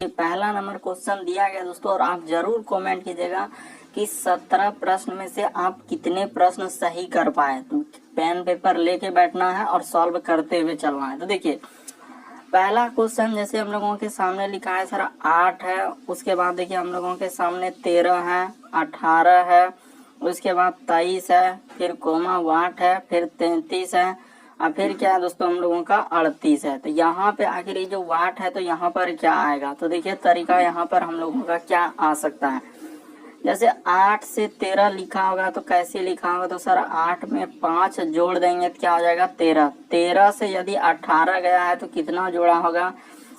पहला number question दिया गया दोस्तों, और आप जरूर कमेंट कीजिएगा कि 17 प्रश्न में से आप कितने प्रश्न सही कर पाए। तो पेन पेपर लेके बैठना है और सॉल्व करते हुए चलना है। तो देखिए पहला क्वेश्चन जैसे हम लोगों के सामने लिखा है सर 8 है, उसके बाद देखिए हम लोगों के सामने 13 है, 18 है, उसके बाद 23 है, फिर कोमा 8 है, फिर 33 है, और फिर क्या है दोस्तों हम लोगों का 38 है। तो यहाँ पे आखिर ये जो वाट है तो यहाँ पर क्या आएगा, तो देखिए तरीका यहाँ पर हम लोगों का क्या आ सकता है। जैसे 8 से 13 लिखा होगा तो कैसे लिखा होगा, तो सर 8 में 5 जोड़ देंगे तो क्या हो जाएगा 13। 13 से यदि 18 गया है तो कितना जोड़ा होगा,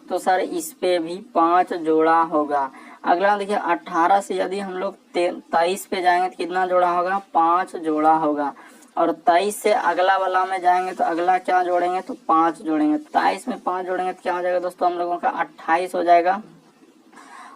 तो सर इस पे भी 5 जोड़ा होगा। अगला देखिए 18 से यदि हम लोग 23 पे जाएंगे तो कितना जोड़ा होगा, 5 जोड़ा होगा। और 23 से अगला वाला में जाएंगे तो अगला क्या जोड़ेंगे, तो 5 जोड़ेंगे। 23 में 5 जोड़ेंगे तो क्या हो जाएगा दोस्तों हम लोगों का 28 हो जाएगा।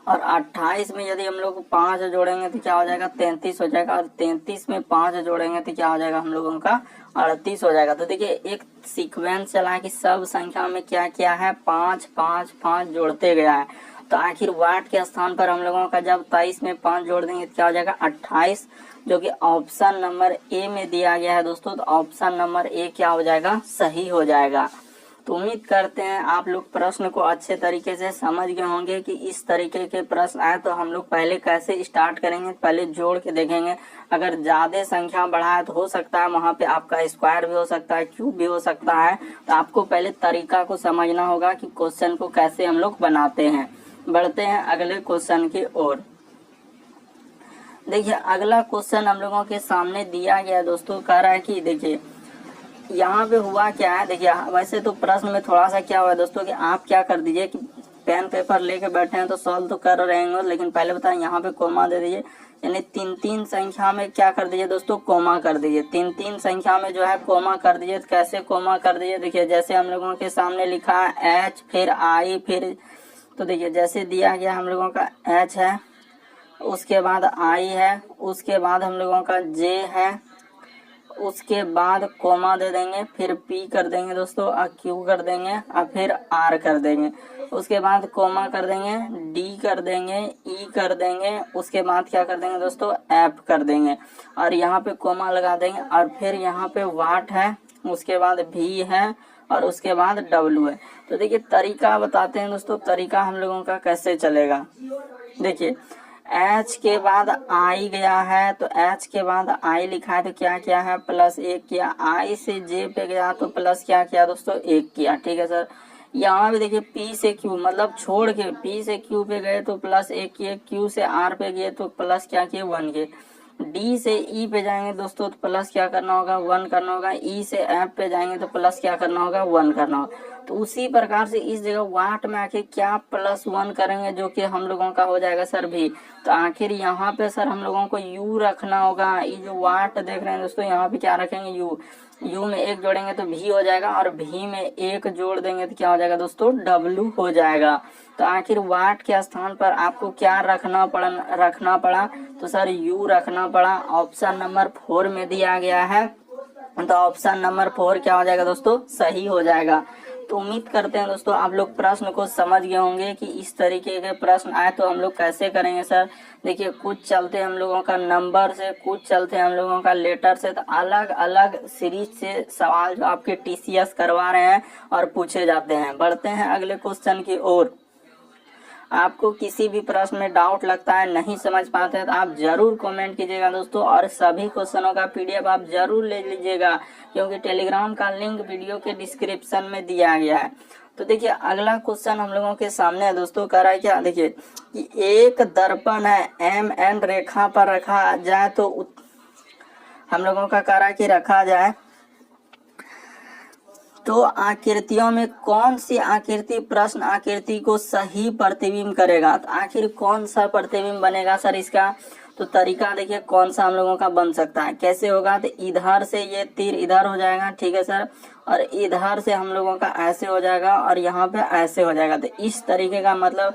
और 28 में यदि हम लोग 5 जोड़ेंगे तो क्या हो जाएगा 33 हो जाएगा। और 33 में 5 जोड़ेंगे तो क्या हो जाएगा हम लोगों का 38 हो जाएगा। तो देखिए एक सीक्वेंस चला है कि सब संख्या में क्या क्या है, 5 5 5 जोड़ते गया है। तो आखिर वाट के स्थान पर हम लोगों का जब 23 में 5 जोड़ देंगे तो क्या हो जाएगा 28, जो कि ऑप्शन नंबर ए में दिया गया है दोस्तों। तो ऑप्शन नंबर ए क्या हो जाएगा, सही हो जाएगा। तो उम्मीद करते हैं आप लोग प्रश्न को अच्छे तरीके से समझ गए होंगे कि इस तरीके के प्रश्न आए तो हम लोग पहले कैसे स्टार्ट करेंगे, पहले जोड़ के देखेंगे। अगर ज्यादा संख्या बढ़ा है तो हो सकता है वहां पे आपका स्क्वायर भी हो सकता है, क्यूब भी हो सकता है। तो आपको पहले तरीका को समझना होगा कि क्वेश्चन को कैसे हम लोग बनाते हैं। बढ़ते हैं अगले क्वेश्चन की ओर। देखिए अगला क्वेश्चन हम लोगों के सामने दिया गया दोस्तों, कह रहा है कि देखिए यहाँ पे हुआ क्या है। देखिए वैसे तो प्रश्न में थोड़ा सा क्या हुआ है दोस्तों कि आप क्या कर दीजिए कि पेन पेपर लेके बैठे हैं तो सॉल्व तो कर रहे हैं, लेकिन पहले बताएं यहाँ पे कोमा दे दीजिए, यानी 3 संख्या में क्या कर दीजिए दोस्तों, कोमा कर दीजिए। 3 संख्या में जो है कोमा कर दीजिए। तो कैसे कोमा कर दीजिए, देखिए जैसे हम लोगों के सामने लिखा है एच, फिर आई, फिर तो देखिए जैसे दिया गया हम लोगों का एच है, उसके बाद आई है, उसके बाद हम लोगों का जे है, उसके बाद कोमा दे देंगे, फिर पी कर देंगे दोस्तों, और क्यू कर देंगे, और फिर आर कर देंगे। उसके बाद कोमा कर देंगे, डी कर देंगे, ई कर देंगे, उसके बाद क्या कर देंगे दोस्तों, एफ कर देंगे, और यहाँ पे कोमा लगा देंगे। और फिर यहाँ पे वाट है, उसके बाद भी है, और उसके बाद डब्लू है। तो देखिए तरीका बताते हैं दोस्तों, तरीका हम लोगों का कैसे चलेगा। देखिए एच के बाद आई गया है, तो एच के बाद आई लिखा है तो क्या क्या है, प्लस 1 किया। आई से जे पे गया तो प्लस क्या किया दोस्तों, 1 किया। ठीक है सर। यहाँ भी देखिए पी से क्यू मतलब छोड़ के पी से क्यू पे गए तो प्लस 1 किए, क्यू से आर पे गए तो प्लस क्या किए 1 किए। डी से ई पे जाएंगे दोस्तों तो प्लस क्या करना होगा 1 करना होगा। ई से एफ पे जाएंगे तो प्लस क्या करना होगा 1 करना होगा। तो उसी प्रकार से इस जगह वाट में आखिर क्या +1 करेंगे, जो कि हम लोगों का हो जाएगा सर भी। तो आखिर यहाँ पे सर हम लोगों को यू रखना होगा। ये जो वाट देख रहे हैं दोस्तों यहाँ पे क्या रखेंगे यू, यू में 1 जोड़ेंगे तो भी हो जाएगा, और भी में 1 जोड़ देंगे तो क्या हो जाएगा दोस्तों डब्लू हो जाएगा। तो आखिर वाट के स्थान पर आपको क्या रखना पड़ा, तो सर यू रखना पड़ा। ऑप्शन नंबर 4 में दिया गया है, तो ऑप्शन नंबर 4 क्या हो जाएगा दोस्तों, सही हो जाएगा। तो उम्मीद करते हैं दोस्तों आप लोग प्रश्न को समझ गए होंगे कि इस तरीके के प्रश्न आए तो हम लोग कैसे करेंगे सर। देखिए कुछ चलते हैं हम लोगों का नंबर से, कुछ चलते हैं हम लोगों का लेटर से। तो अलग अलग सीरीज से सवाल जो आपके टीसीएस करवा रहे हैं और पूछे जाते हैं। बढ़ते हैं अगले क्वेश्चन की ओर। आपको किसी भी प्रश्न में डाउट लगता है, नहीं समझ पाते हैं, तो आप जरूर कमेंट कीजिएगा दोस्तों, और सभी क्वेश्चनों का पीडीएफ आप जरूर ले लीजिएगा, क्योंकि टेलीग्राम का लिंक वीडियो के डिस्क्रिप्शन में दिया गया है। तो देखिए अगला क्वेश्चन हम लोगों के सामने है दोस्तों, कह रहा है क्या, देखिए कि एक दर्पण है MN रेखा पर रखा जाए तो हम लोगों का कह रहा है कि रखा जाए तो आकृतियों में कौन सी आकृति प्रश्न आकृति को सही प्रतिबिंब करेगा। तो आखिर कौन सा प्रतिबिंब बनेगा सर इसका, तो तरीका देखिए कौन सा हम लोगों का बन सकता है, कैसे होगा। तो इधर से ये तीर इधर हो जाएगा, ठीक है सर, और इधर से हम लोगों का ऐसे हो जाएगा, और यहाँ पे ऐसे हो जाएगा। तो इस तरीके का मतलब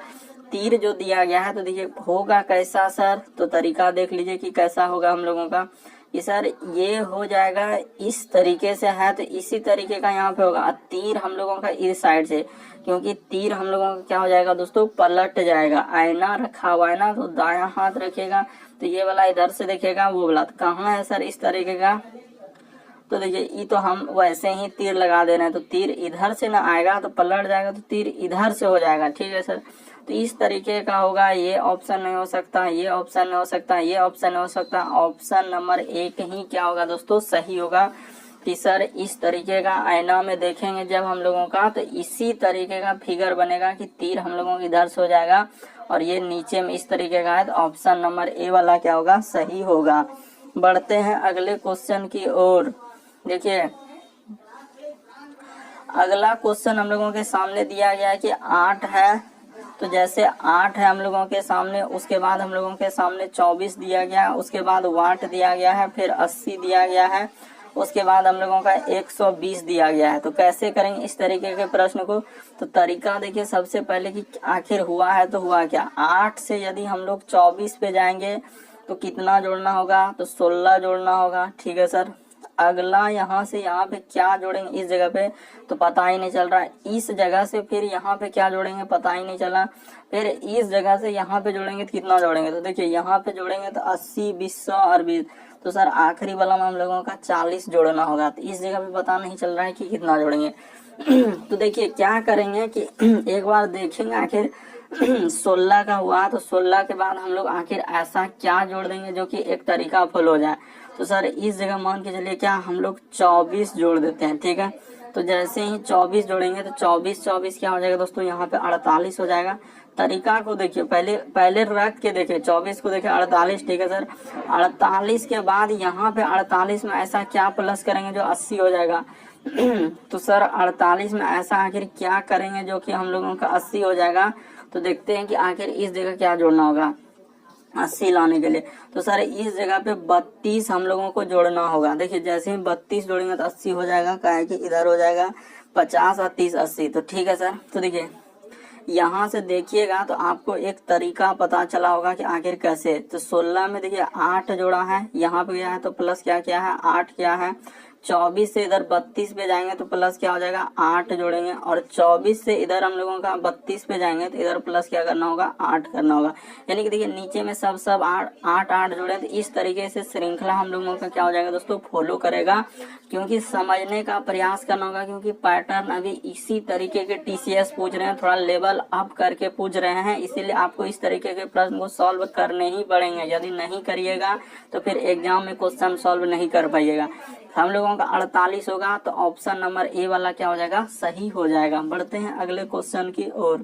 तीर जो दिया गया है, तो देखिए होगा कैसा सर, तो तरीका देख लीजिए कि कैसा होगा हम लोगों का। कि सर ये हो जाएगा इस तरीके से है, तो इसी तरीके का यहाँ पे होगा। तीर हम लोगों का इस साइड से, क्योंकि तीर हम लोगों का क्या हो जाएगा दोस्तों, पलट जाएगा। आईना रखा हुआ है ना, तो दायां हाथ रखेगा तो ये वाला इधर से देखेगा, वो वाला कहाँ है सर इस तरीके का। तो देखिए ये तो हम वैसे ही तीर लगा दे रहे हैं, तो तीर इधर से ना आएगा तो पलट जाएगा, तो तीर इधर से हो जाएगा। ठीक है सर, तो इस तरीके का होगा। ये ऑप्शन नहीं हो सकता, ये ऑप्शन नहीं हो सकता, ये ऑप्शन नहीं हो सकता। ऑप्शन नंबर 1 ही क्या होगा दोस्तों, सही होगा। कि सर इस तरीके का आईना में देखेंगे जब हम लोगों का, तो इसी तरीके का फिगर बनेगा कि तीर हम लोगों की इधर से हो जाएगा और ये नीचे में इस तरीके का है। तो ऑप्शन नंबर ए वाला क्या होगा, सही होगा। बढ़ते हैं अगले क्वेश्चन की ओर। देखिए अगला क्वेश्चन हम लोगों के सामने दिया गया है कि 8 है, तो जैसे 8 है हम लोगों के सामने, उसके बाद हम लोगों के सामने 24 दिया गया है, उसके बाद वाट दिया गया है, फिर 80 दिया गया है, उसके बाद हम लोगों का 120 दिया गया है। तो कैसे करेंगे इस तरीके के प्रश्न को, तो तरीका देखिए सबसे पहले कि आखिर हुआ है तो हुआ क्या। 8 से यदि हम लोग 24 पे जाएंगे तो कितना जोड़ना होगा, तो 16 जोड़ना होगा। ठीक है सर, अगला यहाँ से यहाँ पे क्या जोड़ेंगे इस जगह पे, तो पता ही नहीं चल रहा है। इस जगह से फिर यहाँ पे क्या जोड़ेंगे, पता ही नहीं चला। फिर इस जगह से यहाँ पे जोड़ेंगे तो कितना जोड़ेंगे, तो देखिए यहाँ पे जोड़ेंगे तो 80, 20, 100 और 20, तो सर आखिरी वाला में हम लोगों का 40 जोड़ना होगा। तो इस जगह पे पता नहीं चल रहा है कि कितना जोड़ेंगे। तो देखिए क्या करेंगे कि एक बार देखेंगे आखिर 16 का हुआ, तो 16 के बाद हम लोग आखिर ऐसा क्या जोड़ देंगे जो कि एक तरीका फॉलो हो जाए। तो सर इस जगह मान के चलिए क्या हम लोग 24 जोड़ देते हैं। ठीक है, तो जैसे ही 24 जोड़ेंगे तो 24 क्या हो जाएगा दोस्तों, यहाँ पे 48 हो जाएगा। तरीका को देखिए, पहले रख के देखिए 24 को देखिए 48। ठीक है सर, 48 के बाद यहाँ पे 48 में ऐसा क्या प्लस करेंगे जो 80 हो जाएगा। तो सर 48 में ऐसा आखिर क्या करेंगे जो कि हम लोगों का 80 हो जाएगा। तो देखते हैं कि आखिर इस जगह क्या जोड़ना होगा 80 लाने के लिए। तो सर इस जगह पे 32 हम लोगों को जोड़ना होगा। देखिए जैसे ही 32 जोड़ेंगे तो 80 हो जाएगा, क्या कि इधर हो जाएगा 50 और 30 80। तो ठीक है सर, तो देखिए यहाँ से देखिएगा तो आपको एक तरीका पता चला होगा कि आखिर कैसे। तो 16 में देखिए 8 जोड़ा है, यहाँ पे गया है तो प्लस क्या क्या है 8 क्या है। 24 से इधर 32 पे जाएंगे तो प्लस क्या हो जाएगा 8 जोड़ेंगे, और 24 से इधर हम लोगों का 32 पे जाएंगे तो इधर प्लस क्या करना होगा 8 करना होगा। यानी कि देखिए नीचे में सब 8 जोड़े। तो इस तरीके से श्रृंखला हम लोगों का क्या हो जाएगा दोस्तों, फॉलो करेगा। क्योंकि समझने का प्रयास करना होगा, क्योंकि पैटर्न अभी इसी तरीके के TCS पूछ रहे हैं, थोड़ा लेवल अप करके पूछ रहे हैं, इसीलिए आपको इस तरीके के प्रश्न को सॉल्व करने ही पड़ेंगे। यदि नहीं करिएगा तो फिर एग्जाम में क्वेश्चन सॉल्व नहीं कर पाइएगा। हम लोगों का 48 होगा, तो ऑप्शन नंबर ए वाला क्या हो जाएगा, सही हो जाएगा। बढ़ते हैं अगले क्वेश्चन की ओर।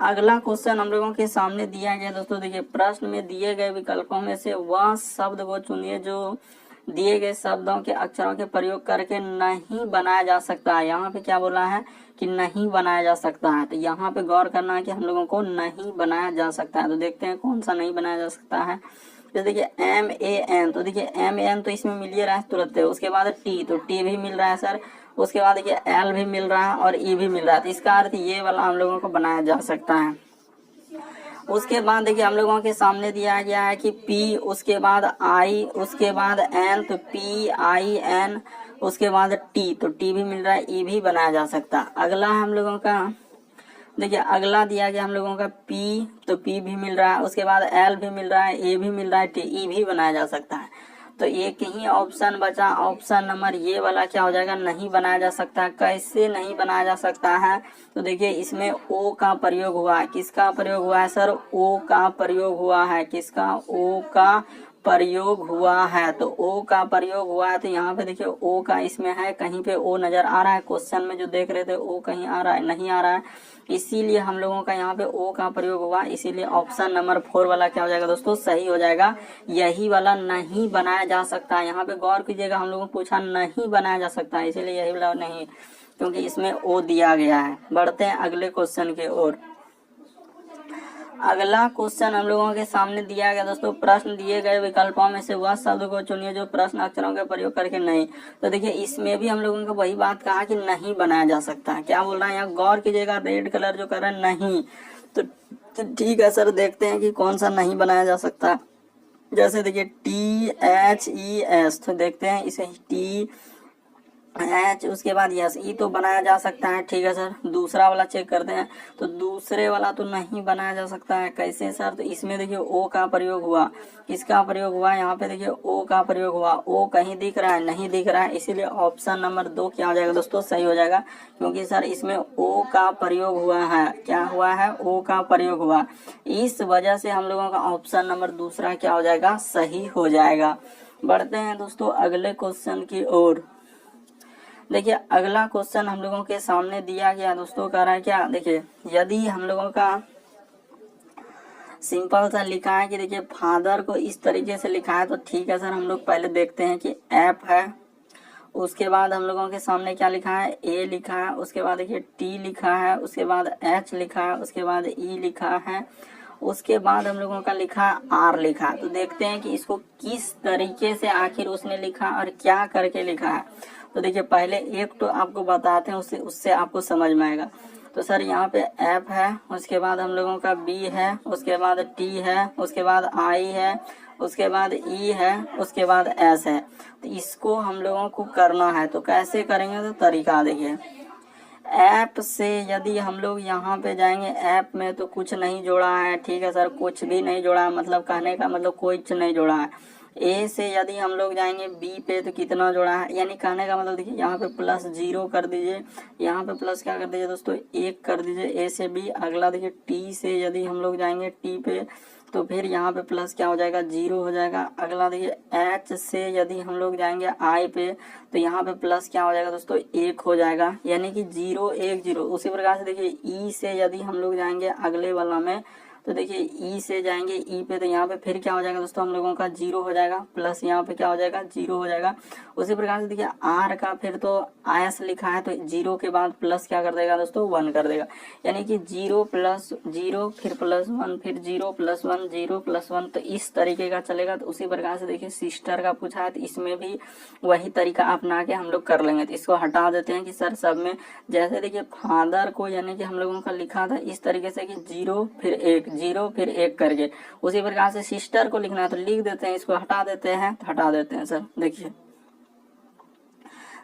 अगला क्वेश्चन हम लोगों के सामने दिया गया दोस्तों। देखिए प्रश्न में दिए गए विकल्पों में से वह शब्द को चुनिए जो दिए गए शब्दों के अक्षरों के प्रयोग करके नहीं बनाया जा सकता है। यहाँ पे क्या बोला है कि नहीं बनाया जा सकता है। तो यहाँ पे गौर करना है कि हम लोगों को नहीं बनाया जा सकता है। तो देखते हैं कौन सा नहीं बनाया जा सकता है। तो देखिए MAN, तो देखिए MAN तो इसमें मिल रहा है तुरंत। उसके बाद T, तो T भी मिल रहा है सर। उसके बाद देखिए L भी मिल रहा है और E भी मिल रहा है। तो इसका अर्थ ये वाला हम लोगों को बनाया जा सकता है। उसके बाद देखिए हम लोगों के सामने दिया गया है कि P, उसके बाद I, उसके बाद N, तो PIN, उसके बाद T, तो T भी मिल रहा है, E भी बनाया जा सकता है। अगला हम लोगों का देखिए अगला दिया गया हम लोगों का P, तो P भी मिल रहा है। उसके बाद L भी मिल रहा है, A भी मिल रहा है, E भी बनाया जा सकता है। तो एक ही ऑप्शन बचा, ऑप्शन नंबर ये वाला क्या हो जाएगा, नहीं बनाया जा सकता है। कैसे नहीं बनाया जा सकता है, तो देखिए इसमें O का प्रयोग हुआ है। किसका प्रयोग हुआ है सर, O का प्रयोग हुआ है। किसका, O का प्रयोग हुआ है। तो O का प्रयोग हुआ है, तो यहाँ पे देखिए O का इसमें है, कहीं पे O नजर आ रहा है। क्वेश्चन में जो देख रहे थे O कहीं आ रहा है, नहीं आ रहा है, इसीलिए हम लोगों का यहाँ पे O का प्रयोग हुआ। इसीलिए ऑप्शन नंबर 4 वाला क्या हो जाएगा दोस्तों, सही हो जाएगा। यही वाला नहीं बनाया जा सकता है। यहाँ पे गौर कीजिएगा, हम लोगों को पूछा नहीं बनाया जा सकता है, इसीलिए यही वाला नहीं, क्योंकि इसमें O दिया गया है। बढ़ते हैं अगले क्वेश्चन की ओर। अगला क्वेश्चन हम लोगों के सामने दिया गया दोस्तों। प्रश्न दिए गए विकल्पों में से वह शब्द को चुनिए जो प्रश्न अक्षरों के प्रयोग करके नहीं। तो देखिए इसमें भी हम लोगों को वही बात कहा कि नहीं बनाया जा सकता है। क्या बोल रहा है यहाँ, गौर कीजिएगा, रेड कलर जो कर रहा है नहीं। तो ठीक है सर, देखते हैं कि कौन सा नहीं बनाया जा सकता है। जैसे देखिए THES, तो देखते हैं इसे एच, उसके बाद यस, ई तो बनाया जा सकता है, ठीक है सर। दूसरा वाला चेक करते हैं, तो दूसरे वाला तो नहीं बनाया जा सकता है। कैसे सर? तो इसमें देखिए ओ का प्रयोग हुआ, किसका प्रयोग हुआ? यहाँ पे देखिए ओ का प्रयोग हुआ। ओ कहीं दिख रहा है? नहीं दिख रहा है, इसीलिए ऑप्शन नंबर 2 क्या हो जाएगा दोस्तों? सही हो जाएगा, क्योंकि सर इसमें ओ का प्रयोग हुआ है। क्या हुआ है? ओ का प्रयोग हुआ। इस वजह से हम लोगों का ऑप्शन नंबर दूसरा क्या हो जाएगा? सही हो जाएगा। बढ़ते हैं दोस्तों अगले क्वेश्चन की ओर। देखिए अगला क्वेश्चन हम लोगों के सामने दिया गया दोस्तों, कह रहा है क्या? देखिए यदि हम लोगों का सिंपल सा लिखा है कि देखिए फादर को इस तरीके से लिखा है, तो ठीक है सर, हम लोग पहले देखते हैं कि एफ है। उसके बाद हम लोगों के सामने क्या लिखा है? ए लिखा है। उसके बाद देखिए टी लिखा है। उसके बाद एच लिखा है। उसके बाद ई लिखा है। उसके बाद हम लोगों का लिखा आर लिखा। तो देखते हैं कि इसको किस तरीके से आखिर उसने लिखा और क्या करके लिखा है। तो देखिए पहले एक तो आपको बताते हैं, उससे आपको समझ में आएगा। तो सर यहाँ पे एफ है, उसके बाद हम लोगों का बी है, उसके बाद टी है, उसके बाद आई है, उसके बाद ई है, उसके बाद एस है। तो इसको हम लोगों को करना है, तो कैसे करेंगे? तो तरीका देखिए, ऐप से यदि हम लोग यहाँ पे जाएंगे, ऐप में तो कुछ नहीं जोड़ा है, ठीक है सर, कुछ भी नहीं जोड़ा है, मतलब कहने का मतलब कुछ नहीं जोड़ा है। ए से यदि हम लोग जाएंगे बी पे, तो कितना जोड़ा है? यानी कहने का मतलब देखिए यहाँ पे प्लस 0 कर दीजिए, यहाँ पे प्लस क्या कर दीजिए दोस्तों? 1 कर दीजिए ए से बी। अगला देखिए टी से यदि हम लोग जाएंगे टी पे, तो फिर यहाँ पे प्लस क्या हो जाएगा? 0 हो जाएगा। अगला देखिए एच से यदि हम लोग जाएंगे आई पे, तो यहाँ पे प्लस क्या हो जाएगा दोस्तों? 1 हो जाएगा, यानी कि 0 1 0। उसी प्रकार से देखिए ई से यदि हम लोग जाएंगे अगले वाला में, तो देखिए ई से जाएंगे ई पे, तो यहाँ पे फिर क्या हो जाएगा दोस्तों? हम लोगों का 0 हो जाएगा, प्लस यहाँ पे क्या हो जाएगा? 0 हो जाएगा। उसी प्रकार से देखिए आर का फिर तो एस लिखा है, तो 0 के बाद प्लस क्या कर देगा दोस्तों? 1 कर देगा, यानी कि 0 प्लस 0 फिर प्लस 1 फिर 0 प्लस 1 0 प्लस 1, तो इस तरीके का चलेगा। तो उसी प्रकार से देखिए सिस्टर का पूछा है, तो इसमें भी वही तरीका अपना के हम लोग कर लेंगे। तो इसको हटा देते हैं कि सर सब में, जैसे देखिए फादर को यानी कि हम लोगों का लिखा था इस तरीके से कि 0 फिर 1 0 फिर 1 करके, उसी प्रकार से सिस्टर को लिखना है, तो लिख देते हैं, इसको हटा देते हैं, तो हटा देते हैं सर। देखिए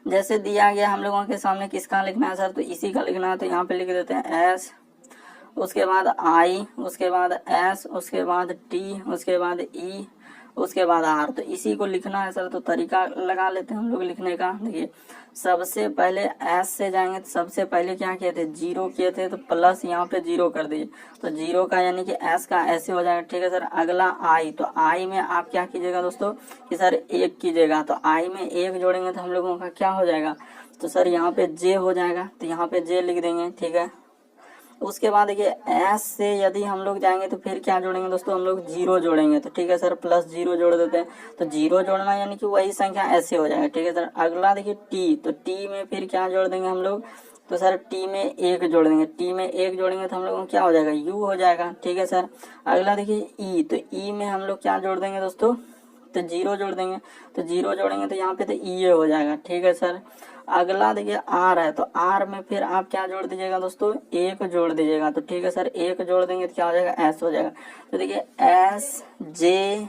जैसे दिया गया हम लोगों के सामने, किसका लिखना है सर? तो इसी का लिखना है, तो यहाँ पे लिख देते हैं एस, उसके बाद आई, उसके बाद एस, उसके बाद टी, उसके बाद ई, उसके बाद आर। तो इसी को लिखना है सर, तो तरीका लगा लेते हैं हम लोग लिखने का। देखिए सबसे पहले एस से जाएंगे, तो सबसे पहले क्या किए थे? 0 किए थे, तो प्लस यहाँ पे 0 कर दीजिए, तो 0 का यानी कि एस का ऐसे हो जाएगा, ठीक है सर। अगला आई, तो आई में आप क्या कीजिएगा दोस्तों कि सर 1 कीजिएगा, तो आई में 1 जोड़ेंगे तो हम लोगों का क्या हो जाएगा? तो सर यहाँ पे जे हो जाएगा, तो यहाँ पे जे लिख देंगे, ठीक है। उसके बाद देखिए एस से यदि हम लोग जाएंगे, तो फिर क्या जोड़ेंगे दोस्तों? हम लोग 0 जोड़ेंगे, तो ठीक है सर, प्लस 0 जोड़ देते हैं, तो 0 जोड़ना यानी कि वही संख्या ऐसे हो जाएगा, ठीक है सर। अगला देखिए टी, तो टी में फिर क्या जोड़ देंगे हम लोग? तो सर टी में 1 जोड़ देंगे, टी में 1 जोड़ेंगे तो हम लोगों को क्या हो जाएगा? यू हो जाएगा, ठीक है सर। अगला देखिए ई, तो ई में हम लोग क्या जोड़ देंगे दोस्तों? तो 0 जोड़ देंगे, तो 0 जोड़ेंगे तो यहाँ पे तो ई हो जाएगा, ठीक है सर। अगला देखिए आर है, तो आर में फिर आप क्या जोड़ दीजिएगा दोस्तों? 1 जोड़ दीजिएगा, तो ठीक है सर, 1 जोड़ देंगे तो क्या हो जाएगा? एस हो जाएगा। तो देखिए एस जे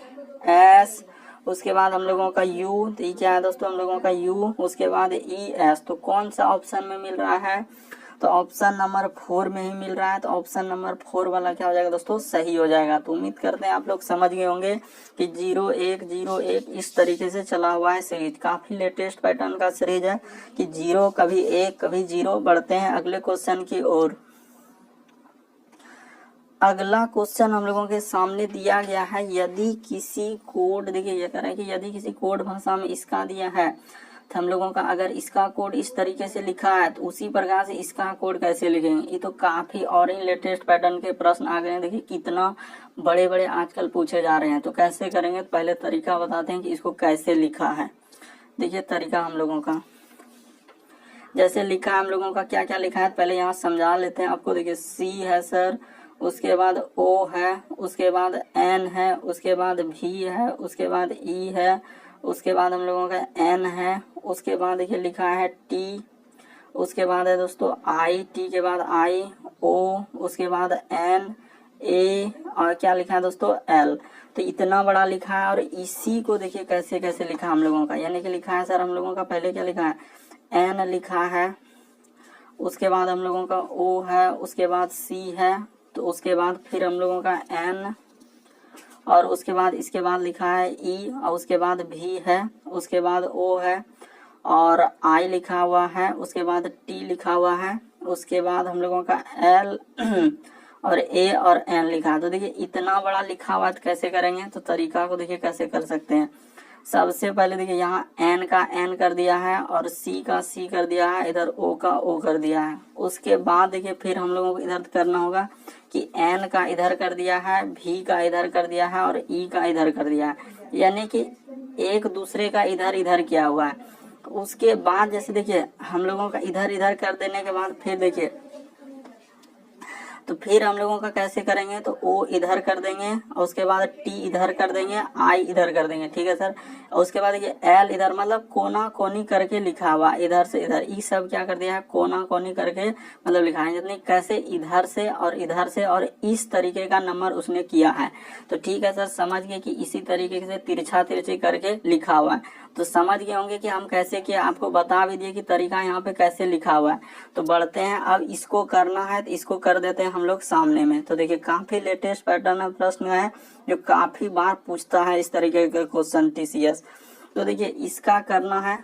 एस, उसके बाद हम लोगों का यू, तो ये क्या है दोस्तों? हम लोगों का यू, उसके बाद ई एस। तो कौन सा ऑप्शन में मिल रहा है? तो ऑप्शन नंबर 4 में ही मिल रहा है, तो ऑप्शन नंबर 4 वाला क्या हो जाएगा दोस्तों? सही हो जाएगा। तो उम्मीद करते हैं आप लोग समझ गए होंगे कि 0 1 0 1 इस तरीके से चला हुआ है सीरीज, काफी लेटेस्ट पैटर्न का सीरीज है कि 0 कभी 1 कभी 0। बढ़ते हैं अगले क्वेश्चन की ओर। अगला क्वेश्चन हम लोगों के सामने दिया गया है, यदि किसी कोड, देखिए ये कह रहा है कि यदि किसी कोड भाषा में इसका दिया है, तो हम लोगों का अगर इसका कोड इस तरीके से लिखा है, तो उसी प्रकार से इसका कोड कैसे लिखेंगे? ये तो काफी और ही लेटेस्ट पैटर्न के प्रश्न आ गए हैं। देखिए कितना बड़े बड़े आजकल पूछे जा रहे हैं, तो कैसे करेंगे? तो पहले तरीका बताते हैं कि इसको कैसे लिखा है। देखिए तरीका हम लोगों का जैसे लिखा है, हम लोगों का क्या क्या लिखा है पहले यहाँ समझा लेते हैं आपको। देखिए सी है सर, उसके बाद ओ है, उसके बाद एन है, उसके बाद भी है, उसके बाद ई है, उसके बाद हम लोगों का एन है, उसके बाद देखिए लिखा है टी, उसके बाद है दोस्तों आई, टी के बाद आई, ओ, उसके बाद एन, ए, और क्या लिखा है दोस्तों? एल। तो इतना बड़ा लिखा है, और इसी को देखिए कैसे कैसे लिखा हम लोगों का, यानी कि लिखा है सर हम लोगों का पहले क्या लिखा है? एन लिखा है, उसके बाद हम लोगों का ओ है, उसके बाद सी है, तो उसके बाद फिर हम लोगों का एन, और उसके बाद इसके बाद लिखा है ई, और उसके बाद भी है, उसके बाद ओ है, और आई लिखा हुआ है, उसके बाद टी लिखा हुआ है, उसके बाद हम लोगों का एल और ए और एन लिखा है। तो देखिए इतना बड़ा लिखा हुआ है, तो कैसे करेंगे, तो तरीका को देखिए कैसे कर सकते हैं। सबसे पहले देखिए यहाँ एन का एन कर दिया है और सी का सी कर दिया है, इधर ओ का ओ कर दिया है। उसके बाद देखिए फिर हम लोगों को इधर करना होगा कि एन का इधर कर दिया है, भी का इधर कर दिया है और ई का इधर कर दिया है, यानी कि एक दूसरे का इधर इधर किया हुआ है। उसके बाद जैसे देखिए हम लोगों का इधर इधर कर देने के बाद फिर देखिए, तो फिर हम लोगों का कैसे करेंगे, तो ओ इधर कर देंगे और उसके बाद टी इधर कर देंगे, आई इधर कर देंगे, ठीक है सर। और उसके बाद ये एल इधर, मतलब कोना कोनी करके लिखा हुआ, इधर से इधर, ये सब क्या कर दिया है, कोना कोनी करके मतलब लिखा है, जितनी कैसे इधर से और इस तरीके का नंबर उसने किया है। तो ठीक है सर, समझ गए कि इसी तरीके से तिरछा तिरछी करके लिखा हुआ है। तो समझ गए होंगे कि हम कैसे किया, आपको बता भी दिए कि तरीका यहाँ पे कैसे लिखा हुआ है। तो बढ़ते हैं, अब इसको करना है तो इसको कर देते हैं हम लोग सामने में। तो देखिए काफी लेटेस्ट पैटर्न है, प्रश्न है जो काफी बार पूछता है इस तरीके के क्वेश्चन TCS। तो देखिए इसका करना है,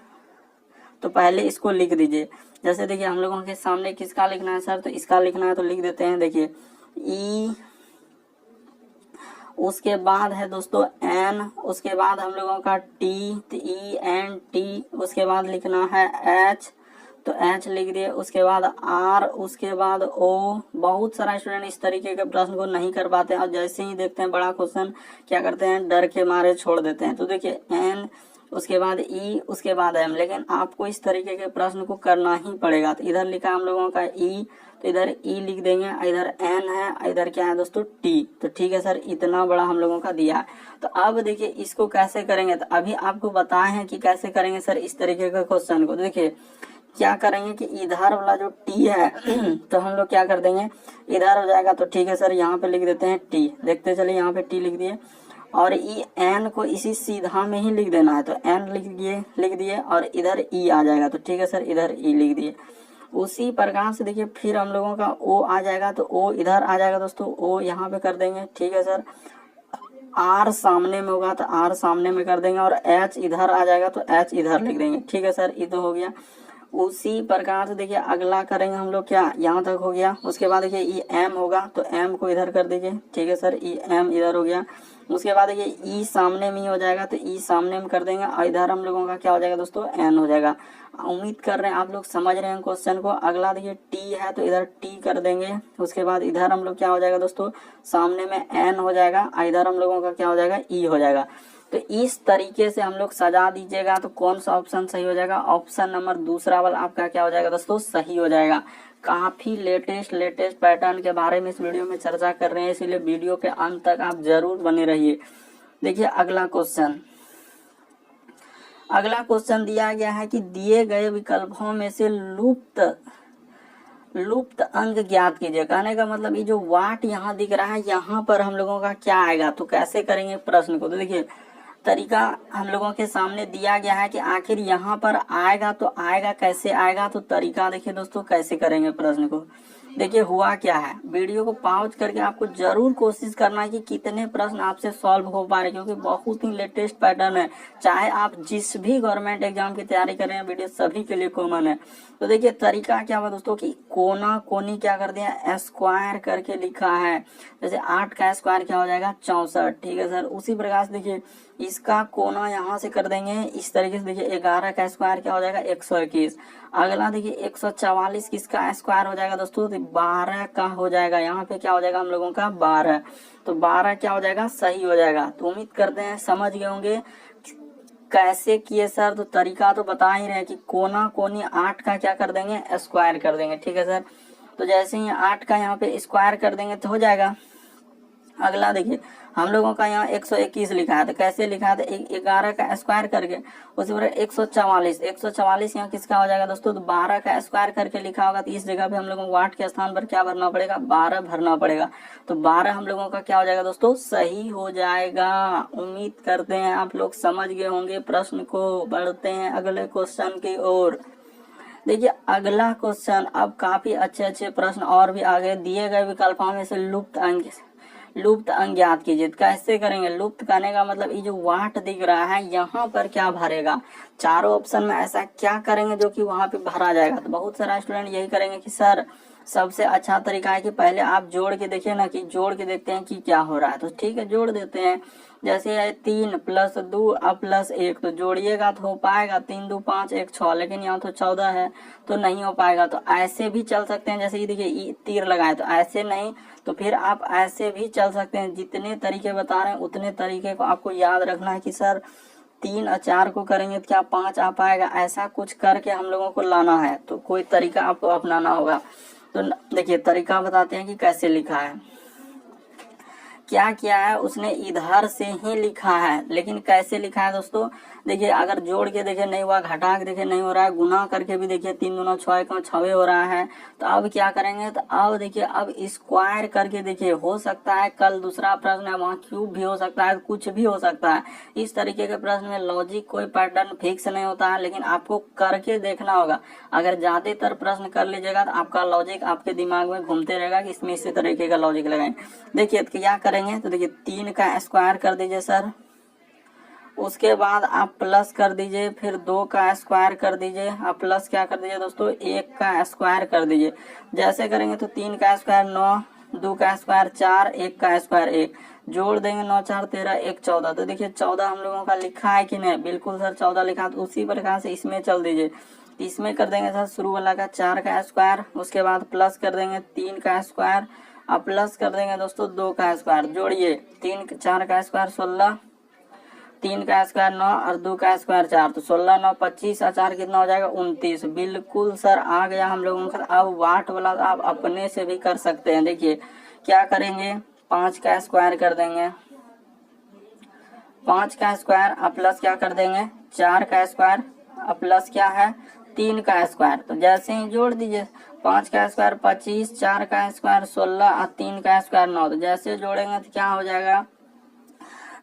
तो पहले इसको लिख दीजिए। जैसे देखिए हम लोगों के सामने किसका लिखना है सर, तो इसका लिखना है, तो लिख देते हैं। देखिए ई, उसके बाद है दोस्तों एन, उसके बाद हम लोगों का टी, तो ई एन टी, उसके बाद लिखना है एच, तो एच लिख दिए, उसके बाद आर, उसके बाद ओ। बहुत सारा स्टूडेंट इस तरीके के प्रश्न को नहीं कर पाते हैं और जैसे ही देखते हैं बड़ा क्वेश्चन क्या करते हैं, डर के मारे छोड़ देते हैं। तो देखिए एन, उसके बाद ई, उसके बाद एम, लेकिन आपको इस तरीके के प्रश्न को करना ही पड़ेगा। तो इधर लिखा हम लोगों का ई, तो इधर ई लिख देंगे, इधर एन है, इधर क्या है दोस्तों टी। तो ठीक है सर, इतना बड़ा हम लोगों का दिया है। तो अब देखिए इसको कैसे करेंगे, तो अभी आपको बताए हैं कि कैसे करेंगे सर इस तरीके के क्वेश्चन को। तो देखिए क्या करेंगे कि इधर वाला जो टी है तो हम लोग क्या कर देंगे, इधर हो जाएगा। तो ठीक है सर, यहाँ पे लिख देते हैं टी, देखते चलिए यहाँ पे टी लिख दिए, और ई एन को इसी सीधा में ही लिख देना है, तो एन लिख दिए और इधर ई आ जाएगा। तो ठीक है सर, इधर ई लिख दिए। उसी प्रकार से देखिए फिर हम लोगों का ओ आ जाएगा, तो ओ इधर आ जाएगा दोस्तों, ओ यहाँ पे कर देंगे, ठीक है सर। आर सामने में होगा तो आर सामने में कर देंगे, और एच इधर आ जाएगा तो एच इधर लिख देंगे, ठीक है सर, ये तो हो गया। उसी प्रकार से देखिए अगला करेंगे हम लोग, क्या यहाँ तक हो गया। उसके बाद देखिए ई एम होगा, तो एम को इधर कर दीजिए, ठीक है सर, ई एम इधर हो गया। उसके बाद देखिए ई सामने में ही हो जाएगा, तो ई सामने में कर देंगे, और इधर हम लोगों का क्या हो जाएगा दोस्तों, एन हो जाएगा। उम्मीद कर रहे हैं आप लोग समझ रहे हैं क्वेश्चन को। अगला देखिए टी है, तो इधर टी कर देंगे। उसके बाद इधर हम लोग क्या हो जाएगा दोस्तों, सामने में एन हो जाएगा, इधर हम लोगों का क्या हो जाएगा, ई हो जाएगा। तो इस तरीके से हम लोग सजा दीजिएगा, तो कौन सा ऑप्शन सही हो जाएगा, ऑप्शन नंबर दूसरा वाला आपका क्या हो जाएगा दोस्तों, सही हो जाएगा। काफी लेटेस्ट पैटर्न के बारे में इस वीडियो में चर्चा कर रहे हैं, इसीलिए वीडियो के अंत तक आप जरूर बने रहिए। देखिए अगला क्वेश्चन दिया गया है कि दिए गए विकल्पों में से लुप्त अंक ज्ञात कीजिए। कहने का मतलब ये जो वाट यहाँ दिख रहा है, यहाँ पर हम लोगों का क्या आएगा, तो कैसे करेंगे प्रश्न को। तो देखिए तरीका हम लोगों के सामने दिया गया है कि आखिर यहाँ पर आएगा, तो आएगा कैसे आएगा। तो तरीका देखिए दोस्तों कैसे करेंगे प्रश्न को। देखिए हुआ क्या है, वीडियो को पॉज करके आपको जरूर कोशिश करना है कि कितने प्रश्न आपसे सॉल्व हो पा रहे, क्योंकि बहुत ही लेटेस्ट पैटर्न है। चाहे आप जिस भी गवर्नमेंट एग्जाम की तैयारी कर रहे हैं, वीडियो सभी के लिए कॉमन है। तो देखिए तरीका क्या हुआ दोस्तों कि कोना कोनी क्या कर दिया, स्क्वायर करके लिखा है। जैसे 8 का स्क्वायर क्या हो जाएगा, 64, ठीक है सर। उसी प्रकार से देखिए इसका कोना यहाँ से कर देंगे इस तरीके से। देखिए 11 का स्क्वायर क्या हो जाएगा, 121। अगला देखिए 144 किसका स्क्वायर हो जाएगा दोस्तों, 12 का हो जाएगा। यहाँ पे क्या हो जाएगा हम लोगों का 12, तो 12 क्या हो जाएगा, सही हो जाएगा। तो उम्मीद करते हैं समझ गए होंगे कैसे किए सर। तो तरीका तो बता ही रहे कि कोना कोनी 8 का क्या कर देंगे, स्क्वायर कर देंगे, ठीक है सर। तो जैसे ही 8 का यहाँ पे स्क्वायर कर देंगे तो हो जाएगा। अगला देखिए हम लोगों का यहाँ 121 लिखा है, तो कैसे लिखा है, तो 11 का स्क्वायर करके। उसी पर 144 यहाँ किसका हो जाएगा दोस्तों, तो 12 का स्क्वायर करके लिखा होगा। तो इस जगह पे हम लोगों को वाट के स्थान पर क्या भरना पड़ेगा, 12 भरना पड़ेगा। तो 12 हम लोगों का क्या हो जाएगा दोस्तों, सही हो जाएगा। उम्मीद करते हैं आप लोग समझ गए होंगे प्रश्न को। बढ़ते हैं अगले क्वेश्चन की ओर। देखिए अगला क्वेश्चन, अब काफी अच्छे अच्छे प्रश्न और भी आगे दिए गए विकल्पों में से लुप्त अंक ज्ञात कीजिए। कैसे करेंगे? लुप्त करने का मतलब ये जो वाट दिख रहा है यहाँ पर क्या भरेगा, चारों ऑप्शन में ऐसा क्या करेंगे जो कि वहां पे भरा जाएगा। तो बहुत सारा स्टूडेंट यही करेंगे कि सर सबसे अच्छा तरीका है कि पहले आप जोड़ के देखिए ना, कि जोड़ के देखते हैं कि क्या हो रहा है। तो ठीक है, जोड़ देते हैं। जैसे है 3 + 2 अब +1, तो जोड़िएगा तो हो पाएगा 3 2 5 1 6, लेकिन यहाँ तो 14 है तो नहीं हो पाएगा। तो ऐसे भी चल सकते हैं, जैसे ये देखिए तीर लगाए तो ऐसे नहीं, तो फिर आप ऐसे भी चल सकते हैं। जितने तरीके बता रहे हैं उतने तरीके को आपको याद रखना है कि सर 3 और 4 को करेंगे तो क्या 5 आ पाएगा, ऐसा कुछ करके हम लोगों को लाना है। तो कोई तरीका आपको अपनाना होगा। तो देखिए तरीका बताते हैं कि कैसे लिखा है। क्या किया है उसने, इधर से ही लिखा है, लेकिन कैसे लिखा है दोस्तों? देखिए अगर जोड़ के देखे नहीं हुआ, घटा के देखे नहीं हो रहा है, गुना करके भी देखिए 3 दूना 6 का 6 हो रहा है। तो अब क्या करेंगे, तो अब देखिए अब स्क्वायर करके देखिए, हो सकता है कल दूसरा प्रश्न है वहाँ क्यूब भी हो सकता है, कुछ भी हो सकता है। इस तरीके के प्रश्न में लॉजिक कोई पैटर्न फिक्स नहीं होता है, लेकिन आपको करके देखना होगा। अगर ज्यादातर प्रश्न कर लीजिएगा तो आपका लॉजिक आपके दिमाग में घूमते रहेगा कि इसमें इसी तरीके का लॉजिक लगाएंगे। देखिए क्या करेंगे, तो देखिए 3 का स्क्वायर कर दीजिए सर, उसके बाद आप प्लस कर दीजिए, फिर 2 का स्क्वायर कर दीजिए, आप प्लस क्या कर दीजिए दोस्तों 1 का स्क्वायर कर दीजिए। जैसे करेंगे तो 3 का स्क्वायर 9, 2 का स्क्वायर 4, 1 का स्क्वायर 1, जोड़ देंगे 9 4 13 1 14। तो देखिए 14 हम लोगों का लिखा है कि नहीं, बिल्कुल सर 14 लिखा। तो उसी प्रकार से इसमें चल दीजिए, इसमें कर देंगे सर शुरू वाला का 4 का स्क्वायर, उसके बाद प्लस कर देंगे 3 का स्क्वायर, अब प्लस कर देंगे दोस्तों 2 का स्क्वायर, जोड़िए 3 4 का स्क्वायर 16, 3 का स्क्वायर 9 और 2 का स्क्वायर 4, तो 16 9 25 और 4 कितना हो जाएगा 29। बिल्कुल सर आ गया हम लोगों का। अब वाट वाला आप अपने से भी कर सकते हैं। देखिए क्या करेंगे, 5 का स्क्वायर कर देंगे, 5 का स्क्वायर अब प्लस क्या कर देंगे 4 का स्क्वायर, अब प्लस क्या है 3 का स्क्वायर। तो जैसे ही जोड़ दीजिए 5 का स्क्वायर 25, 4 का स्क्वायर 16 और 3 का स्क्वायर 9। तो जैसे जोड़ेंगे तो क्या हो जाएगा,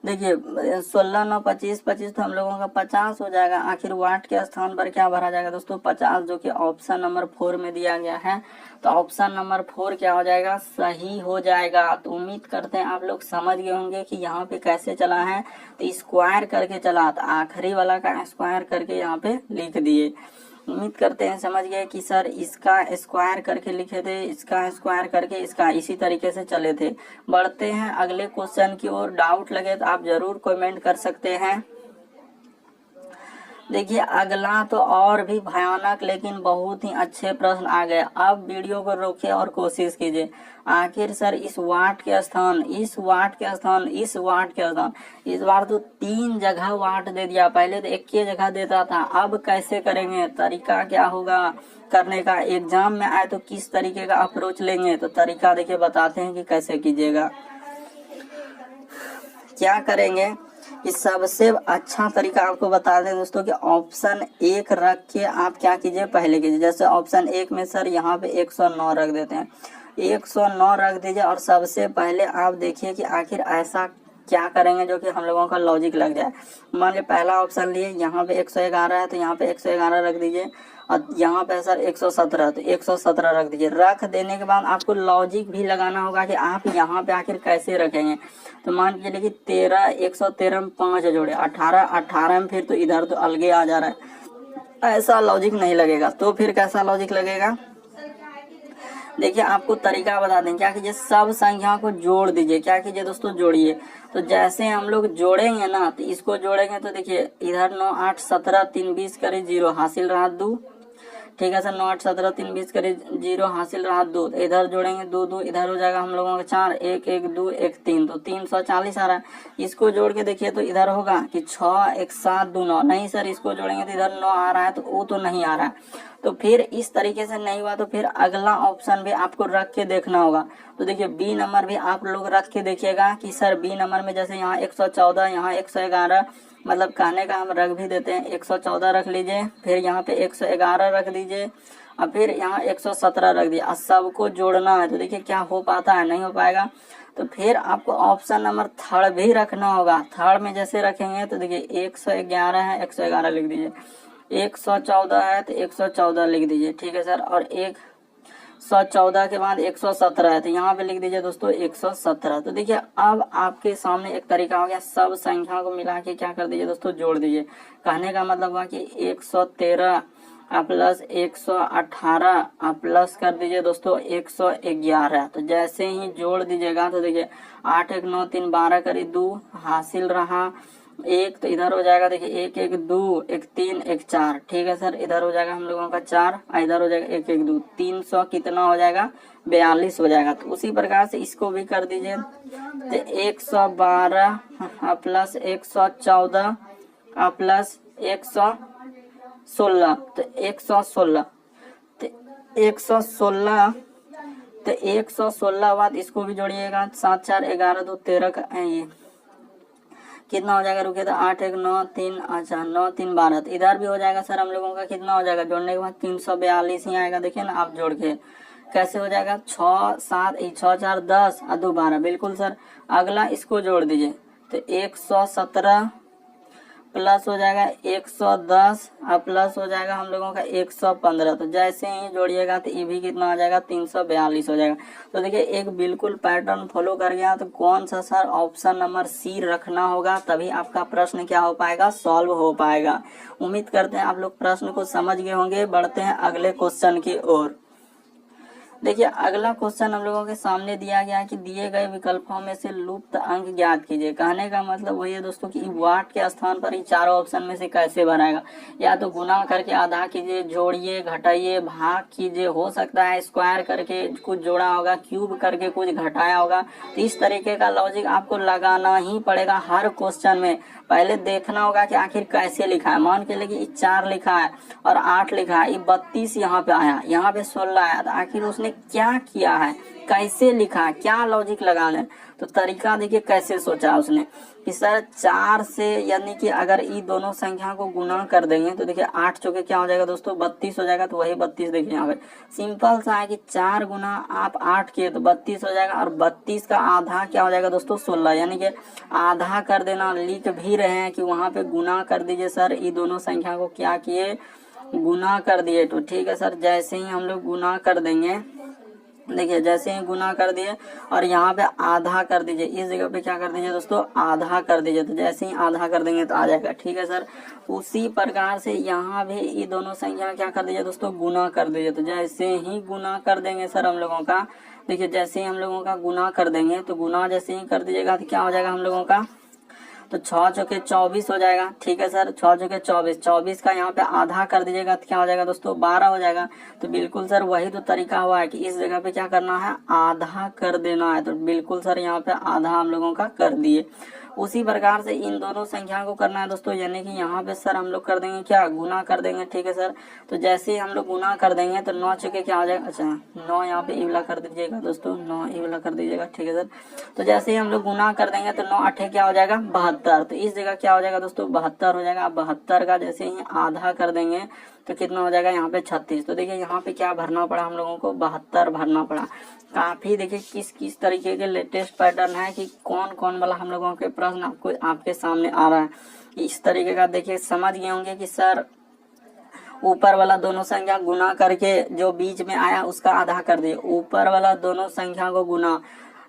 देखिए 16 9 25 25, तो हम लोगों का 50 हो जाएगा। आखिर वाट के स्थान पर क्या भरा जाएगा दोस्तों 50, जो कि ऑप्शन नंबर 4 में दिया गया है। तो ऑप्शन नंबर 4 क्या हो जाएगा, सही हो जाएगा। तो उम्मीद करते हैं आप लोग समझ गए होंगे कि यहाँ पे कैसे चला है। तो स्क्वायर करके चला, तो आखिरी वाला का स्क्वायर करके यहाँ पे लिख दिए। उम्मीद करते हैं समझ गए कि सर इसका स्क्वायर करके लिखे थे, इसका स्क्वायर करके इसका, इसी तरीके से चले थे। बढ़ते हैं अगले क्वेश्चन की ओर। डाउट लगे तो आप जरूर कमेंट कर सकते हैं। देखिए अगला तो और भी भयानक लेकिन बहुत ही अच्छे प्रश्न आ गए। अब वीडियो को रोकिए और कोशिश कीजिए। आखिर सर इस वाट के स्थान, इस वाट के स्थान, इस वाट के स्थान, इस बार तो 3 जगह वाट दे दिया, पहले तो एक ही जगह देता था। अब कैसे करेंगे, तरीका क्या होगा करने का, एग्जाम में आए तो किस तरीके का अप्रोच लेंगे। तो तरीका देखिए बताते हैं कि कैसे कीजिएगा। क्या करेंगे कि सबसे अच्छा तरीका आपको बता दें दोस्तों कि ऑप्शन 1 रख के आप क्या कीजिए पहले कीजिए। जैसे ऑप्शन 1 में सर यहाँ पे 109 रख देते हैं, 109 रख दीजिए और सबसे पहले आप देखिए कि आखिर ऐसा क्या करेंगे जो कि हम लोगों का लॉजिक लग जाए। मान लीजिए पहला ऑप्शन लिए, यहाँ पे 111 है तो यहाँ पे 111 रख दीजिए, और यहाँ पे सर 117 तो 117 रख दीजिए। रख देने के बाद आपको लॉजिक भी लगाना होगा कि आप यहाँ पे आखिर कैसे रखेंगे। तो मान के चलिए कि 13 113 में 5 जोड़े 18, 18 में फिर तो इधर तो अलगे आ जा रहा है, ऐसा लॉजिक नहीं लगेगा। तो फिर कैसा लॉजिक लगेगा, देखिए आपको तरीका बता दें। क्या कीजिए, सब संख्या को जोड़ दीजिए। क्या कीजिए दोस्तों, जोड़िए। तो जैसे हम लोग जोड़ेंगे ना, तो इसको जोड़ेंगे तो देखिए इधर 9 8 17 3 20 करे 0 हासिल रहा 2, ठीक है सर। 9 8 17 3 20 करे 0 हासिल रहा 2, तो इधर जोड़ेंगे 2 2, इधर हो जाएगा हम लोगों का 4 1 1 2 1 3, तो 340 आ रहा है। इसको जोड़ के देखिए तो इधर होगा कि 6 1 7 2 9, नहीं सर इसको जोड़ेंगे तो इधर 9 आ रहा है, तो वो तो नहीं आ रहा है। तो फिर इस तरीके से नहीं हुआ तो फिर अगला ऑप्शन भी आपको रख के देखना होगा। तो देखिए बी नंबर भी आप लोग रख के देखिएगा कि सर बी नंबर में जैसे यहाँ 114, यहाँ 111, मतलब कहने का हम रख भी देते हैं 114 रख लीजिए, फिर यहाँ पे 111 रख दीजिए और फिर यहाँ 117 रख दीजिए और सबको जोड़ना है। तो देखिए क्या हो पाता है, नहीं हो पाएगा। तो फिर आपको ऑप्शन नंबर 3 भी रखना होगा। 3 में जैसे रखेंगे तो देखिए 111 है, 111 लिख दीजिए, 114 है तो 114 लिख दीजिए, ठीक है सर। और 114 के बाद 117 है तो यहाँ पे लिख दीजिए दोस्तों 117। तो देखिए अब आपके सामने एक तरीका हो गया, सब संख्या को मिला के क्या कर दीजिए दोस्तों, जोड़ दीजिए। कहने का मतलब हुआ कि 113 प्लस 118 प्लस कर दीजिए दोस्तों 111। तो जैसे ही जोड़ दीजिएगा तो देखिए 8 1 9 3 12 करी 2 हासिल रहा 1, तो इधर हो जाएगा देखिए 1 1 2 1 3 1 4, ठीक है सर। इधर हो जाएगा हम लोगों का 4, इधर हो जाएगा 1 1 2 300 कितना हो जाएगा 42 हो जाएगा। तो उसी प्रकार से इसको भी कर दीजिए। तो 112 प्लस 114 प्लस 116 तो 116 तो 116 तो 116 बाद इसको भी जोड़िएगा 7 4 11 2 13 का ये कितना हो जाएगा, रुकिए तो 8 1 9 3 अच्छा 9 3 12। तो इधर भी हो जाएगा सर हम लोगों का कितना हो जाएगा, जोड़ने के बाद 342 ही आएगा। देखिए ना आप जोड़ के कैसे हो जाएगा 6 7 6 4 10 और 2 12, बिल्कुल सर। अगला इसको जोड़ दीजिए तो 117 प्लस हो जाएगा 110 और प्लस हो जाएगा हम लोगों का 115। तो जैसे ही जोड़िएगा तो ये भी कितना आ जाएगा 342 हो जाएगा। तो देखिए एक बिल्कुल पैटर्न फॉलो कर गया। तो कौन सा सर, ऑप्शन नंबर सी रखना होगा, तभी आपका प्रश्न क्या हो पाएगा, सॉल्व हो पाएगा। उम्मीद करते हैं आप लोग प्रश्न को समझ गए होंगे। बढ़ते हैं अगले क्वेश्चन की ओर। देखिए अगला क्वेश्चन हम लोगों के सामने दिया गया कि दिए गए विकल्पों में से लुप्त अंक ज्ञात कीजिए। कहने का मतलब वही है दोस्तों कि वाट के स्थान पर ही चारों ऑप्शन में से कैसे बनाएगा। या तो गुना करके आधा कीजिए, जोड़िए, घटाइए, भाग कीजिए, हो सकता है स्क्वायर करके कुछ जोड़ा होगा, क्यूब करके कुछ घटाया होगा। तो इस तरीके का लॉजिक आपको लगाना ही पड़ेगा हर क्वेश्चन में। पहले देखना होगा कि आखिर कैसे लिखा है। मान के लिए 4 लिखा है और 8 लिखा है, 32 यहाँ पे आया, यहाँ पे 16 आया, तो आखिर उसने क्या किया है, कैसे लिखा है, क्या लॉजिक लगा ले। तो तरीका देखिए कैसे सोचा उसने कि सर 4 से यानी कि अगर ये दोनों संख्या को गुना कर देंगे तो देखिए 8 चौके क्या हो जाएगा दोस्तों 32 हो जाएगा। तो वही 32 देखिए यहाँ पे सिंपल सा है कि 4 गुना आप 8 किए तो 32 हो जाएगा। और 32 का आधा क्या हो जाएगा दोस्तों 16, यानी कि आधा कर देना। लिख भी रहे हैं कि वहाँ पे गुना कर दीजिए सर, ये दोनों संख्या को क्या किए, गुना कर दिए। तो ठीक है सर, जैसे ही हम लोग गुना कर देंगे, देखिए जैसे ही गुना कर दिए और यहाँ पे आधा कर दीजिए, इस जगह पे क्या कर दीजिए दोस्तों आधा कर दीजिए। तो जैसे ही आधा कर देंगे तो आ जाएगा, ठीक है सर। उसी प्रकार से यहाँ भी ये दोनों संख्या क्या कर दीजिए दोस्तों गुना कर दीजिए। तो जैसे ही गुना कर देंगे सर हम लोगों का, देखिए जैसे ही हम लोगों का गुना कर देंगे तो गुना जैसे ही कर दीजिएगा तो क्या हो जाएगा हम लोगों का, तो 6 चौके 24 हो जाएगा, ठीक है सर। 6 चौके 24, 24 का यहाँ पे आधा कर दीजिएगा तो क्या हो जाएगा दोस्तों 12 हो जाएगा। तो बिल्कुल सर वही तो तरीका हुआ है कि इस जगह पे क्या करना है, आधा कर देना है। तो बिल्कुल सर यहाँ पे आधा हम लोगों का कर दिए। उसी प्रकार से इन दोनों संख्या को करना है दोस्तों, यानी कि यहाँ पे सर हम लोग कर देंगे क्या, गुना कर देंगे, ठीक है सर। तो जैसे ही हम लोग गुना कर देंगे तो 9 चौके क्या हो जाएगा, अच्छा 9 यहाँ पे इवला कर दीजिएगा दोस्तों, 9 इवला कर दीजिएगा, ठीक है सर। तो जैसे ही हम लोग गुना कर देंगे तो 9 8 क्या हो जाएगा 72। तो इस जगह क्या हो जाएगा दोस्तों 72 हो जाएगा। 72 का जैसे ही आधा कर देंगे तो कितना हो जाएगा यहाँ पे 36। तो देखिए यहाँ पे क्या भरना पड़ा हम लोगों को, 72 भरना पड़ा। काफी देखिए किस किस तरीके के लेटेस्ट पैटर्न है कि कौन कौन वाला हम लोगों के प्रश्न आपको आपके सामने आ रहा है। इस तरीके का देखिए समझ गए होंगे कि सर ऊपर वाला दोनों संख्या गुना करके जो बीच में आया उसका आधा कर दिए, ऊपर वाला दोनों संख्या को गुना।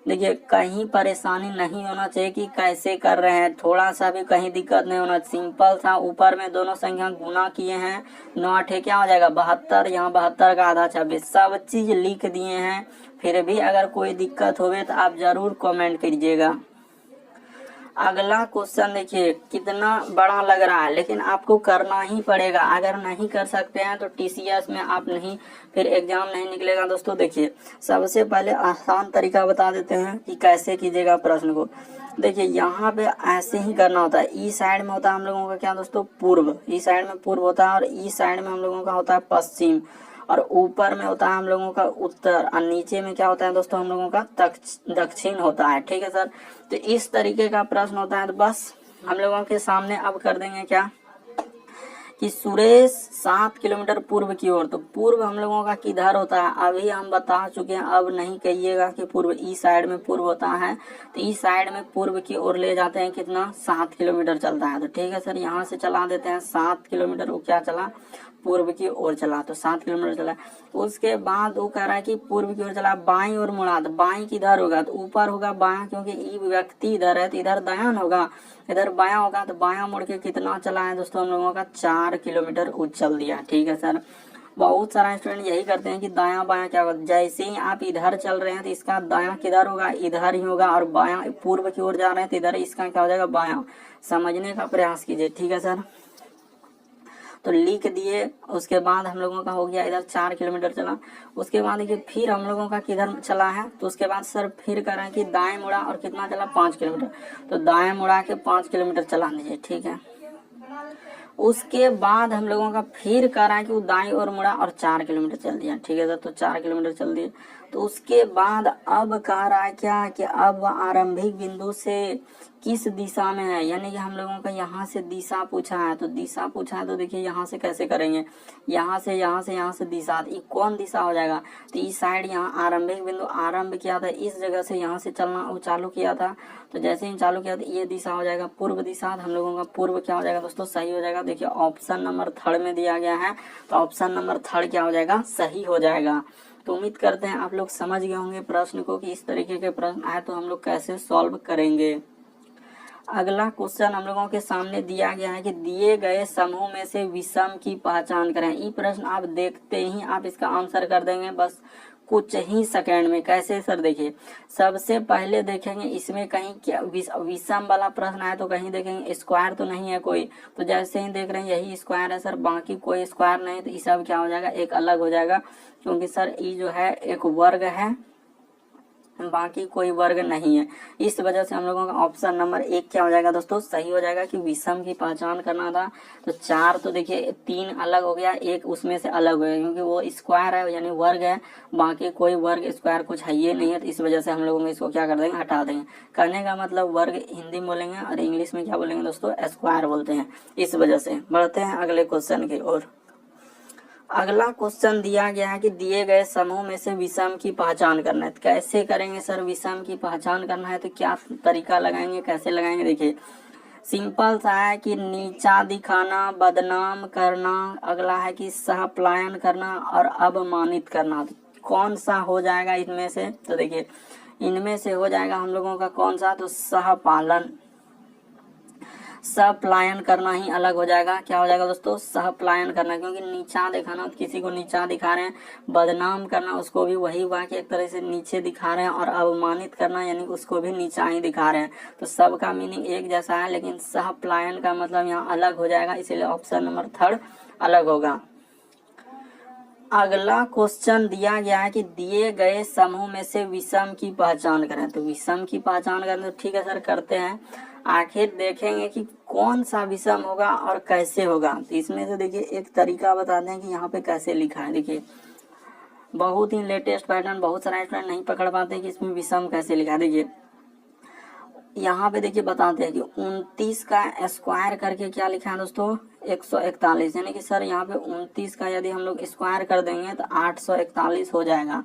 देखिए कहीं परेशानी नहीं होना चाहिए कि कैसे कर रहे हैं, थोड़ा सा भी कहीं दिक्कत नहीं होना। सिंपल सा ऊपर में दोनों संख्या गुना किए हैं, 9 8 क्या हो जाएगा 72, यहाँ 72 का आधा 26, सब चीज लिख दिए हैं। फिर भी अगर कोई दिक्कत हो तो आप जरूर कमेंट कीजिएगा। अगला क्वेश्चन देखिए कितना बड़ा लग रहा है, लेकिन आपको करना ही पड़ेगा। अगर नहीं कर सकते हैं तो टीसीएस में आप नहीं, फिर एग्जाम नहीं निकलेगा दोस्तों। देखिए सबसे पहले आसान तरीका बता देते हैं कि कैसे कीजिएगा प्रश्न को। देखिए यहाँ पे ऐसे ही करना होता है। ई साइड में होता है हम लोगों का क्या दोस्तों पूर्व, ई साइड में पूर्व होता है, और ई साइड में हम लोगों का होता है पश्चिम, और ऊपर में होता है हम लोगों का उत्तर, और नीचे में क्या होता है दोस्तों हम लोगों का दक्षिण होता है, ठीक है सर। तो इस तरीके का प्रश्न होता है। तो बस हम लोगों के सामने अब कर देंगे क्या कि सुरेश 7 किलोमीटर पूर्व की ओर। तो पूर्व हम लोगों का किधर होता है, अभी हम बता चुके हैं, अब नहीं कहिएगा कि पूर्व, ईस्ट साइड में पूर्व होता है। तो ईस्ट साइड में पूर्व की ओर ले जाते हैं, कितना 7 किलोमीटर चलता है। तो ठीक है सर, यहाँ से चला देते हैं 7 किलोमीटर, वो क्या चला, पूर्व की ओर चला, तो 7 किलोमीटर चला। उसके बाद वो कह रहा है कि पूर्व की ओर चला, बाईं ओर मुड़ा। तो बाईं किधर होगा, तो ऊपर होगा बायां, क्योंकि ई व्यक्ति इधर है, तो इधर दायां होगा, इधर बायां होगा। तो बायां मुड़ के कितना चला है दोस्तों, हम लोगों का 4 किलोमीटर उछल दिया। ठीक है सर, बहुत सारा स्टूडेंट यही करते हैं कि दायां बायां क्या होगा, जैसे ही आप इधर चल रहे हैं तो इसका दायां किधर होगा, इधर ही होगा, और बायां पूर्व की ओर जा रहे हैं तो इधर इसका क्या हो जाएगा, बायां। समझने का प्रयास कीजिए। ठीक है सर, तो लिख दिए। उसके बाद हम लोगों का हो गया इधर 4 किलोमीटर चला। उसके बाद देखिए फिर हम लोगों का किधर चला है, तो उसके बाद सर फिर कह रहे हैं कि दाएं मुड़ा और कितना चला, 5 किलोमीटर। तो दाएं मुड़ा के 5 किलोमीटर चला दीजिए। ठीक है, उसके बाद हम लोगों का फिर कह रहा है कि वो दाएं ओर मुड़ा और 4 किलोमीटर चल दिया। ठीक है सर, तो 4 किलोमीटर चल दिए। तो उसके बाद अब कह रहा है क्या कि अब आरंभिक बिंदु से किस दिशा में है, यानी कि हम लोगों का यहाँ से दिशा पूछा है। तो दिशा पूछा है तो देखिए यहाँ से कैसे करेंगे, यहाँ से दिशा, ये कौन दिशा हो जाएगा, तो इस साइड यहाँ आरंभिक बिंदु आरंभ किया था, इस जगह से यहाँ से चलना वो चालू किया था। तो जैसे ही चालू किया तो ये दिशा हो जाएगा पूर्व दिशा। हम लोगों का पूर्व क्या हो जाएगा दोस्तों, सही हो जाएगा। देखिए ऑप्शन नंबर 3 में दिया गया है, तो ऑप्शन नंबर 3 क्या हो जाएगा, सही हो जाएगा। तो उम्मीद करते हैं आप लोग समझ गए होंगे प्रश्न को कि इस तरीके के प्रश्न आए तो हम लोग कैसे सॉल्व करेंगे। अगला क्वेश्चन हम लोगों के सामने दिया गया है कि दिए गए समूह में से विषम की पहचान करें। ये प्रश्न आप देखते ही आप इसका आंसर कर देंगे बस कुछ ही सेकंड में। कैसे सर, देखिए सबसे पहले देखेंगे इसमें कहीं क्या विषम वाला प्रश्न आया तो कहीं देखेंगे स्क्वायर तो नहीं है कोई, तो जैसे ही देख रहे हैं यही स्क्वायर है सर, बाकी कोई स्क्वायर नहीं, तो ये सब क्या हो जाएगा, एक अलग हो जाएगा, क्योंकि सर ये जो है एक वर्ग है, बाकी कोई वर्ग नहीं है। इस वजह से हम लोगों का ऑप्शन नंबर 1 क्या हो जाएगा दोस्तों, सही हो जाएगा कि विषम की पहचान करना था। तो 4 तो देखिए 3 अलग हो गया, एक उसमें से अलग हो गया, क्योंकि वो स्क्वायर है यानी वर्ग है, बाकी कोई वर्ग स्क्वायर कुछ है ये नहीं है। तो इस वजह से हम लोगों इसको क्या कर देंगे, हटा देंगे। कहने का मतलब वर्ग हिंदी में बोलेंगे और इंग्लिश में क्या बोलेंगे दोस्तों, स्क्वायर बोलते हैं। इस वजह से बढ़ते हैं अगले क्वेश्चन की ओर। अगला क्वेश्चन दिया गया है कि दिए गए समूह में से विषम की पहचान करना है। कैसे करेंगे सर, विषम की पहचान करना है तो क्या तरीका लगाएंगे, कैसे लगाएंगे, देखिए सिंपल सा है कि नीचा दिखाना, बदनाम करना, अगला है कि सहपलायन करना और अवमानित करना। तो कौन सा हो जाएगा इनमें से, तो देखिए इनमें से हो जाएगा हम लोगों का कौन सा, तो सहपालन, सहपलायन करना ही अलग हो जाएगा। क्या हो जाएगा दोस्तों, सहपलायन करना, क्योंकि नीचा दिखाना तो किसी को नीचा दिखा रहे हैं, बदनाम करना उसको भी वही हुआ कि एक तरह से नीचे दिखा रहे हैं, और अवमानित करना यानी उसको भी नीचा ही दिखा रहे हैं। तो सबका मीनिंग एक जैसा है, लेकिन सहपलायन का मतलब यहाँ अलग हो जाएगा, इसीलिए ऑप्शन नंबर 3 अलग होगा। अगला क्वेश्चन दिया गया है कि दिए गए समूह में से विषम की पहचान करें। तो विषम की पहचान करें तो ठीक है सर, करते हैं। आखिर देखेंगे कि कौन सा विषम होगा और कैसे होगा। तो इसमें से देखिए एक तरीका बताते हैं कि यहाँ पे कैसे लिखा है। देखिए बहुत ही लेटेस्ट पैटर्न, बहुत सारे स्टूडेंट नहीं पकड़ पाते कि इसमें विषम कैसे लिखा है। देखिए यहाँ पे देखिए बताते हैं कि 29 का स्क्वायर करके क्या लिखा है दोस्तों, 141, यानी कि सर यहाँ पे 29 का यदि हम लोग स्क्वायर कर देंगे तो 841 हो जाएगा।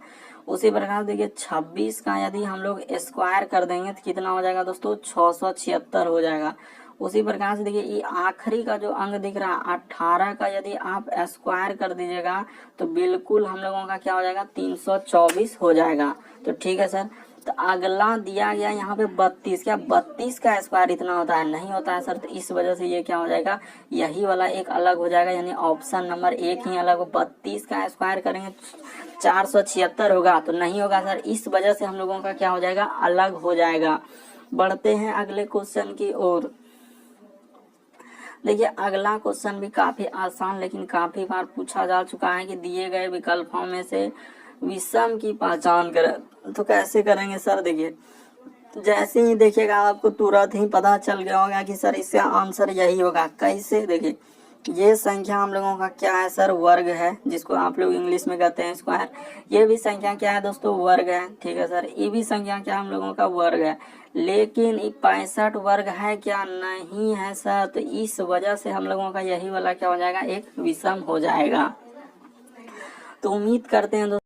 उसी प्रकार देखिए 26 का यदि हम लोग स्क्वायर कर देंगे तो कितना हो जाएगा दोस्तों, 676 हो जाएगा। उसी प्रकार से देखिए ये आखिरी का जो अंक दिख रहा है 18 का यदि आप स्क्वायर कर दीजिएगा तो बिल्कुल हम लोगों का क्या हो जाएगा, 324 हो जाएगा। तो ठीक है सर। तो अगला दिया गया यहाँ पे 32, क्या 32 का स्क्वायर इतना होता है, नहीं होता है सर। तो इस वजह से ये क्या हो जाएगा, यही वाला एक अलग हो जाएगा, यानी ऑप्शन नंबर 1 ही अलग हो। 32 का स्क्वायर करेंगे 476 होगा, तो नहीं होगा सर। इस वजह से हम लोगों का क्या हो जाएगा, अलग हो जाएगा। बढ़ते हैं अगले क्वेश्चन की ओर। देखिए अगला क्वेश्चन भी काफी आसान लेकिन काफी बार पूछा जा चुका है कि दिए गए विकल्पों में से विषम की पहचान करें। तो कैसे करेंगे सर, देखिए जैसे ही देखिएगा आपको तुरंत ही पता चल गया होगा कि सर इसका आंसर यही होगा। कैसे, देखिए ये संख्या हम लोगों का क्या है सर, वर्ग है, जिसको आप लोग इंग्लिश में कहते हैं स्क्वायर। ये भी संख्या क्या है दोस्तों, वर्ग है, ठीक है सर। ये भी संख्या क्या हम लोगों का वर्ग है, लेकिन 65 वर्ग है क्या, नहीं है सर। तो इस वजह से हम लोगों का यही वाला क्या हो जाएगा, एक विषम हो जाएगा। तो उम्मीद करते हैं दोस्तों